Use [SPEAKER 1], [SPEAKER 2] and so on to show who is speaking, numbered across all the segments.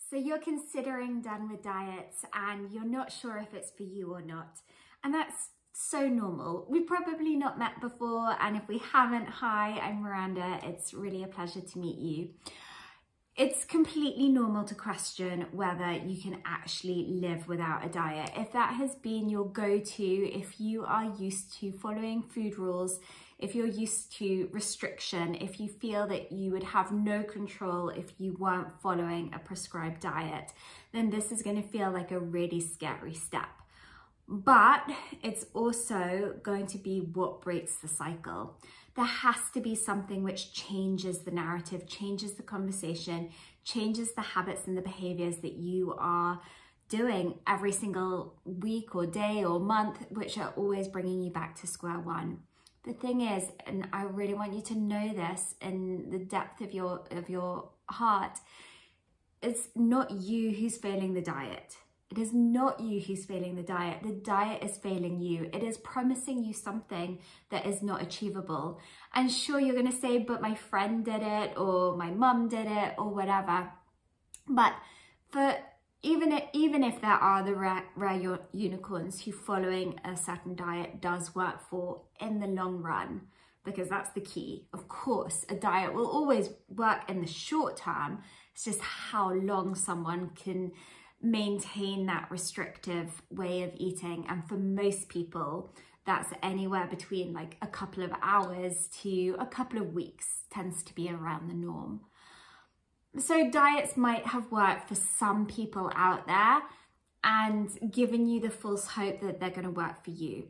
[SPEAKER 1] So you're considering done with diets and you're not sure if it's for you or not. And that's so normal. We've probably not met before, and if we haven't, hi, I'm Miranda. It's really a pleasure to meet you. It's completely normal to question whether you can actually live without a diet. If that has been your go-to, if you are used to following food rules, if you're used to restriction, if you feel that you would have no control if you weren't following a prescribed diet, then this is going to feel like a really scary step. But it's also going to be what breaks the cycle. There has to be something which changes the narrative, changes the conversation, changes the habits and the behaviors that you are doing every single week or day or month, which are always bringing you back to square one. The thing is, and I really want you to know this in the depth of your heart, it's not you who's failing the diet. It is not you who's failing the diet. The diet is failing you. It is promising you something that is not achievable. And sure, you're going to say, but my friend did it, or my mum did it, or whatever. But even if there are the rare unicorns who following a certain diet does work for in the long run, because that's the key. Of course, a diet will always work in the short term. It's just how long someone can maintain that restrictive way of eating. And for most people, that's anywhere between like a couple of hours to a couple of weeks, tends to be around the norm. So diets might have worked for some people out there and given you the false hope that they're going to work for you.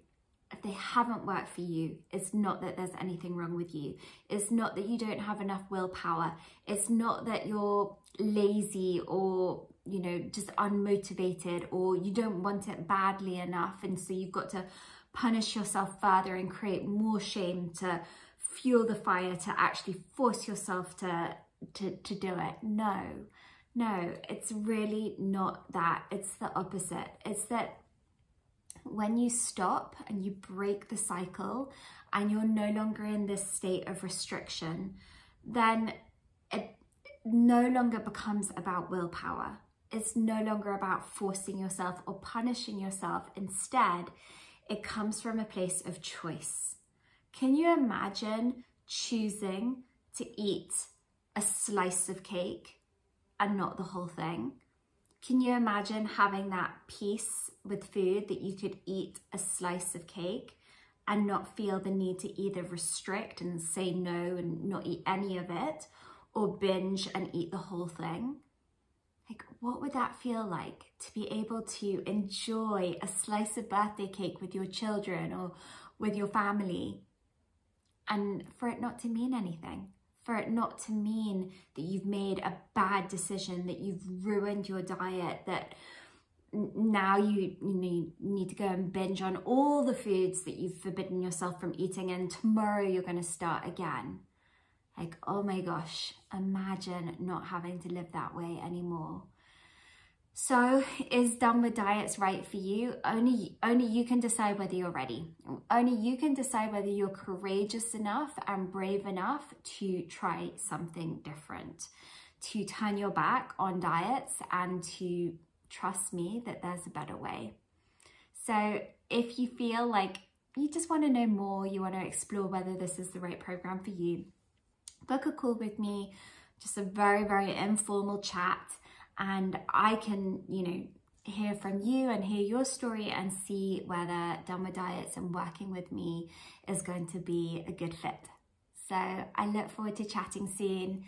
[SPEAKER 1] If they haven't worked for you, it's not that there's anything wrong with you. It's not that you don't have enough willpower. It's not that you're lazy or, you know, just unmotivated, or you don't want it badly enough. And so you've got to punish yourself further and create more shame to fuel the fire to actually force yourself to do it. No, it's really not that. It's the opposite. It's that when you stop and you break the cycle and you're no longer in this state of restriction, then it no longer becomes about willpower. It's no longer about forcing yourself or punishing yourself. Instead, it comes from a place of choice. Can you imagine choosing to eat a slice of cake and not the whole thing? Can you imagine having that peace with food, that you could eat a slice of cake and not feel the need to either restrict and say no and not eat any of it, or binge and eat the whole thing? Like, what would that feel like to be able to enjoy a slice of birthday cake with your children or with your family, and for it not to mean anything? For it not to mean that you've made a bad decision, that you've ruined your diet, that now you need to go and binge on all the foods that you've forbidden yourself from eating, and tomorrow you're going to start again. Like, oh my gosh, imagine not having to live that way anymore. So is done with diets right for you? Only you can decide whether you're ready. Only you can decide whether you're courageous enough and brave enough to try something different, to turn your back on diets and to trust me that there's a better way. So if you feel like you just want to know more, you want to explore whether this is the right program for you, book a call with me, just a very, very informal chat. And I can, hear from you and hear your story and see whether done with diets and working with me is going to be a good fit. So I look forward to chatting soon.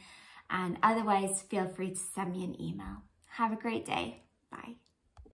[SPEAKER 1] And otherwise, feel free to send me an email. Have a great day. Bye.